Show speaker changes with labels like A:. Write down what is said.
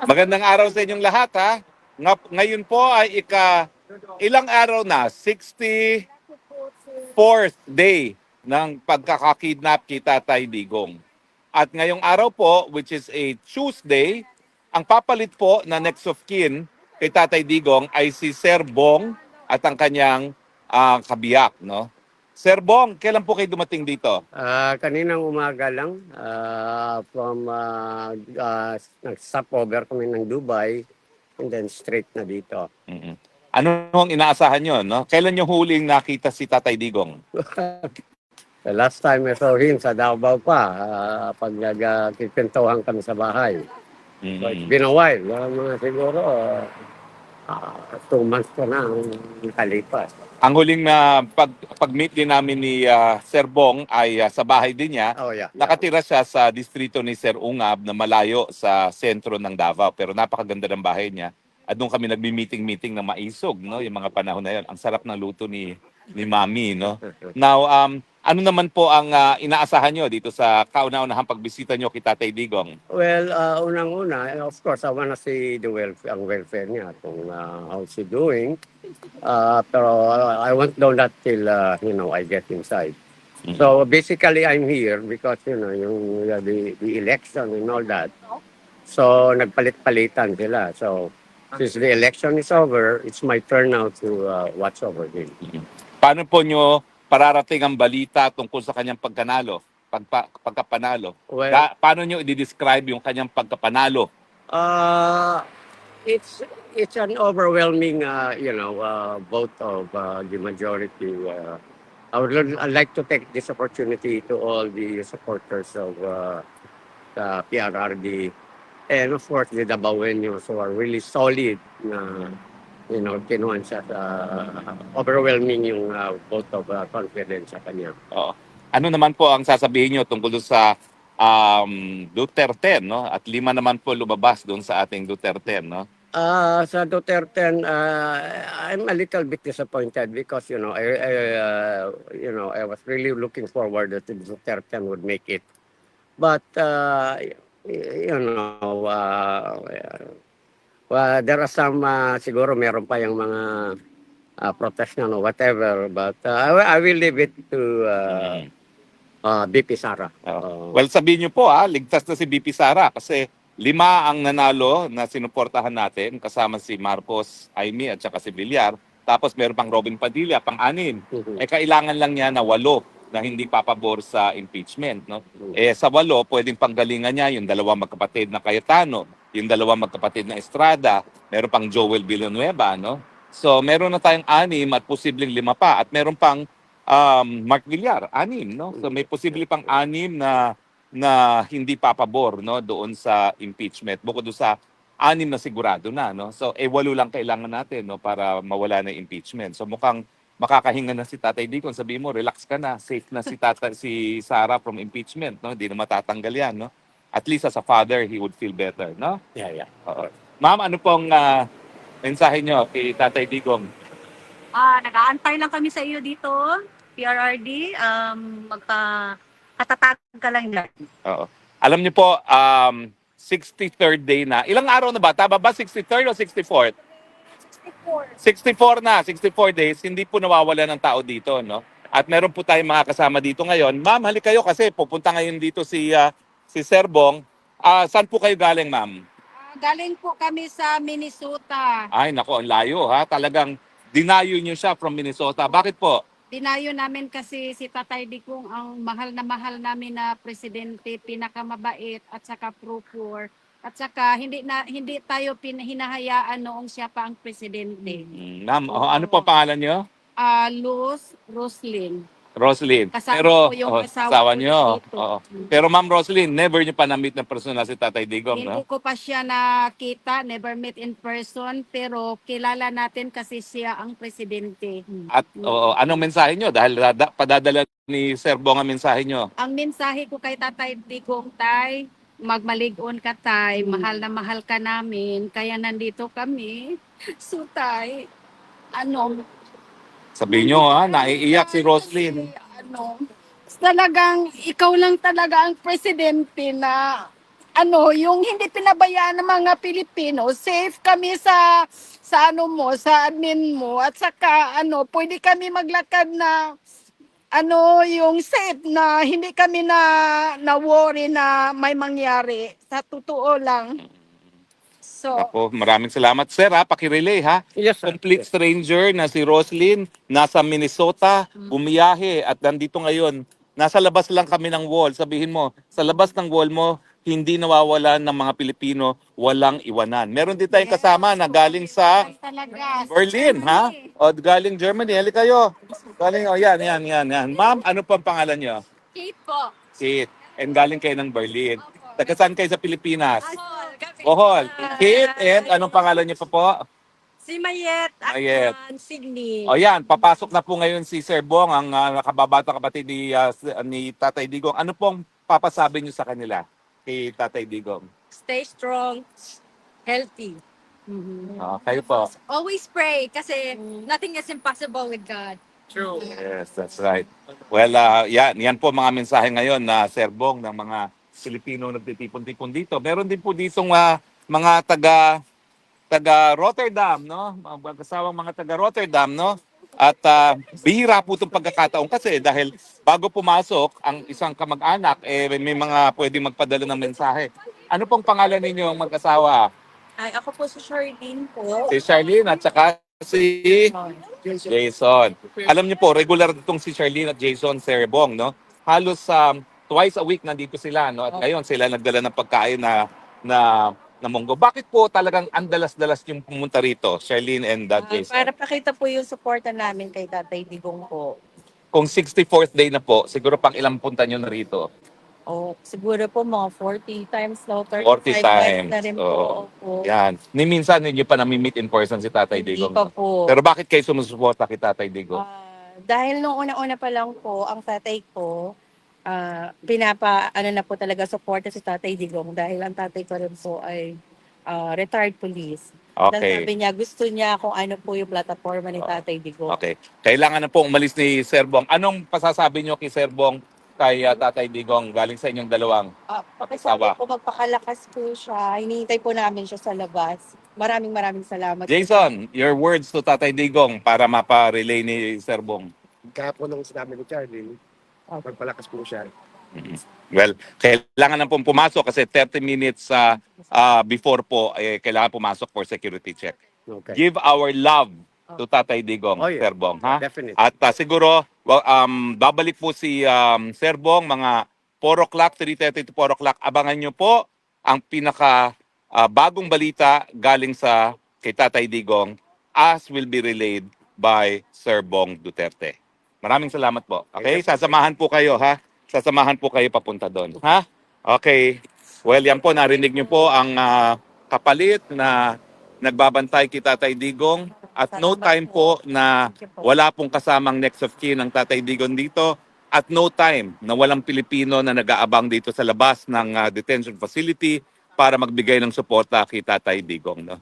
A: Magandang araw sa inyong lahat ha. Ngayon po ay ilang araw na, 64th day ng pagkakakidnap kay Tatay Digong. At ngayong araw po, which is a Tuesday, ang papalit po na next of kin kay Tatay Digong ay si Sir Bong at ang kanyang kabiyak. No? Sir Bong, kailan po kayo dumating dito?
B: Kaninang umaga lang, nag-stop over kami ng Dubai and then straight na dito.
A: Mm-mm. Ano ang inaasahan nyo? No? Kailan nyo huling nakita si Tatay Digong?
B: The last time I saw him sa Davao pa, pag nagkikwentuhan kami sa bahay. So it's been a while, mga siguro 2 months ko na ang kalipas.
A: Ang huling na pag-meet din namin ni Sir Bong ay sa bahay din niya.
B: Oh yeah.
A: Nakatira siya sa distrito ni Sir Ungab na malayo sa sentro ng Davao. Pero napakaganda ng bahay niya. At doon kami nagmi-meeting na maisog, no? Yung mga panahon na yun. Ang sarap ng luto ni Mami, no? Now, ano naman po ang inaasahan nyo dito sa kauna-unahang pagbisita nyo kay Tatay Digong?
B: Well, unang-una, of course, I wanna see ang welfare niya, kung how's he doing. Pero I won't know that till, I get inside. So basically, I'm here because, the election and all that. So nagpalit-palitan sila. So since the election is over, it's my turn now to watch over him.
A: Paano po nyo pararating ang balita tungkol sa kanyang pagkapanalo?
B: Well,
A: Paano nyo i-describe yung kanyang pagkapanalo?
B: It's an overwhelming, vote of the majority. I'd like to take this opportunity to all the supporters of the PRRD and of course the Dabaweños who are really solid na kinuhan siya sa overwhelming yung vote of confidence sa kanya.
A: Ano naman po ang sasabihin nyo tungkol sa Duterte, no? At 5 naman po lumabas doon sa ating Duterte, no?
B: Sa Duterte, I'm a little bit disappointed because I was really looking forward that Duterte would make it. But there are some siguro meron pa yung mga protest or whatever, but I will leave it to BP Sara.
A: Well, sabihin nyo po ligtas na si BP Sara kasi 5 ang nanalo na sinuportahan natin kasama si Marcos Aimee at saka si Villar. Tapos meron pang Robin Padilla, pang-6. Kailangan lang niya na 8 na hindi papabor sa impeachment, no? Sa 8 pwedeng panggalingan niya yung 2 magkapatid na Cayetano, yung 2 magkapatid na Estrada, meron pang Joel Villanueva, no? So meron na tayong 6 at posibleng 5 pa at meron pang Mark Villar, 6, no? So may posible pang 6 na hindi papabor, no, doon sa impeachment. Bukod doon sa 6 na sigurado na, no. So 8 lang kailangan natin, no, para mawala na impeachment. So mukhang makakahinga na si Tatay Digong. Sabihin mo, relax ka na, safe na si Sara from impeachment, no. Hindi na matatanggal 'yan, no. At least as a father, he would feel better, no?
B: Yeah.
A: Ma'am, ano pong mensahe nyo kay Tatay Digong?
C: Nag-aantay lang kami sa iyo dito, PRRD. Katatag ka lang yan.
A: Oo. Alam niyo po, 63rd day na. Ilang araw na ba? Tama ba 63rd o 64th? 64 na, 64 days. Hindi po nawawala ng tao dito, no? At meron po tayong mga kasama dito ngayon. Ma'am, halik kayo kasi pupunta ngayon dito si Sir Bong. Saan po kayo galing, ma'am?
C: Galing po kami sa Minnesota.
A: Ay, nako, ang layo ha. Talagang dinayo niyo siya from Minnesota. Bakit po?
C: Dinayo namin kasi si Tatay Digong ang mahal namin na presidente, pinakamabait at saka pro-poor. At saka hindi tayo hinahayaan noong siya pa ang presidente.
A: Ma'am, ano po pangalan niyo?
C: Luz Roslyn.
A: Roslyn.
C: Kasama
A: Pero
C: ko yung
A: asawa
C: ko
A: niyo.
C: dito.
A: Pero Ma'am Roslyn, never niyo pa na-meet ng personal si Tatay Digong,
C: Hindi
A: no?
C: ko pa siya nakita, never met in person, pero kilala natin kasi siya ang presidente.
A: At anong mensahe niyo? Dahil padadala ni Sir Bong ang mensahe niyo.
C: Ang mensahe ko kay Tatay Digong, Tay, magmalig-on ka, Tay. Mahal na mahal ka namin. Kaya nandito kami. So, Tay,
A: Sabihin niyo naiiyak si Roslyn.
C: talagang, ikaw lang talaga ang presidente na yung hindi pinabayaan ng mga Pilipino, safe kami sa ano mo, sa admin mo, at saka pwede kami maglakad na yung safe, na hindi kami na worry na may mangyari. Sa totoo lang. So,
A: Ako, maraming salamat sir ha, pakirelay ha.
B: Yes, sir.
A: Complete stranger na si Roslyn, nasa Minnesota, bumiyahe at nandito ngayon. Nasa labas lang kami ng wall. Sabihin mo, sa labas ng wall mo, hindi nawawalan ng mga Pilipino, walang iwanan. Meron din tayong kasama na galing sa
C: talaga.
A: Berlin, ha? O galing Germany, halika kayo. Galing, yan. Ma'am, ano pang pangalan niyo?
C: Kate po.
A: Kate. And galing kayo ng Berlin. Taga saan kayo sa Pilipinas?
C: Bohol.
A: Bohol. Kate, and anong pangalan niyo pa po?
C: Si Mayet
A: Mayet.
C: Signi.
A: O yan, papasok na po ngayon si Sir Bong, ang nakababata kapatid ni Tatay Digong. Ano pong papasabi niyo sa kanila kay Tatay Digong?
D: Stay strong, healthy.
A: Kayo po.
D: Always pray kasi nothing is impossible with God.
B: True.
A: Yes, that's right. Well, yan po mga mensahe ngayon na Sir Bong ng mga Pilipino nagtitipon-tipon dito. Meron din po ditong mga taga Rotterdam, no? Mga kasawang mga taga Rotterdam, no? At bihira po itong pagkakataon kasi dahil bago pumasok ang isang kamag-anak, may mga pwedeng magpadala ng mensahe. Ano pong pangalan ninyo mag-asawa?
D: Ay, ako po si Charlene po.
A: Si Charlene at saka si Jason. Alam niyo po, regular itong si Charlene at Jason Serbong, no? Halos twice a week nandito sila, no? At ngayon sila nagdala ng pagkain na munggo. Bakit po talagang andalas-dalas yung pumunta rito, Charlene and Jason?
D: Para pakita po yung suporta namin kay Tatay Digong po.
A: Kung 64th day na po, siguro pang ilang punta nyo na rito?
D: O, siguro po mga 40 times na,
A: 40
D: 35
A: times.
D: na rin
A: Oo.
D: po. Opo.
A: Yan. Ni minsan hindi pa nami-meet in person si Tatay
D: Hindi
A: Digong.
D: pa po.
A: Pero bakit kayo sumusuporta kay Tatay Digong?
D: Dahil nung una-una pa lang po, ang tatay ko, na po talaga suporta si Tatay Digong dahil ang tatay ko rin po ay retired police. Dan
A: Okay.
D: sabi niya, gusto niya kung ano po yung plataforma ni Tatay Digong.
A: Okay. Kailangan na pong umalis ni Sir Bong. Anong pasasabi nyo kay Sir Bong kay Tatay Digong galing sa inyong dalawang?
D: Pakisabi po, magpakalakas po siya. Hinihintay po namin siya sa labas. Maraming salamat.
A: Jason, your words to Tatay Digong para mapa-relay ni Sir Bong.
B: Kahapon nung sinabi ni Charlie, magpalakas po siya.
A: Well, kailangan na pong pumasok kasi 30 minutes before po, kailangan pumasok for security check.
B: Okay.
A: Give our love to Tatay Digong,
B: Oh, yeah.
A: Sir Bong. Ha?
B: Definitely.
A: At siguro, babalik po si Sir Bong mga 4 o'clock, 3:30 to 4 o'clock. Abangan nyo po ang pinaka bagong balita galing sa kay Tatay Digong as will be relayed by Sir Bong Duterte. Maraming salamat po. Okay? Sasamahan po kayo, ha? Sasamahan po kayo papunta doon. Ha? Okay. Well, yan po, narinig nyo po ang kapalit na nagbabantay kay Tatay Digong. At no time po na wala pong kasamang next of kin ng Tatay Digong dito. At no time na walang Pilipino na nag-aabang dito sa labas ng detention facility para magbigay ng suporta kay Tatay Digong. No?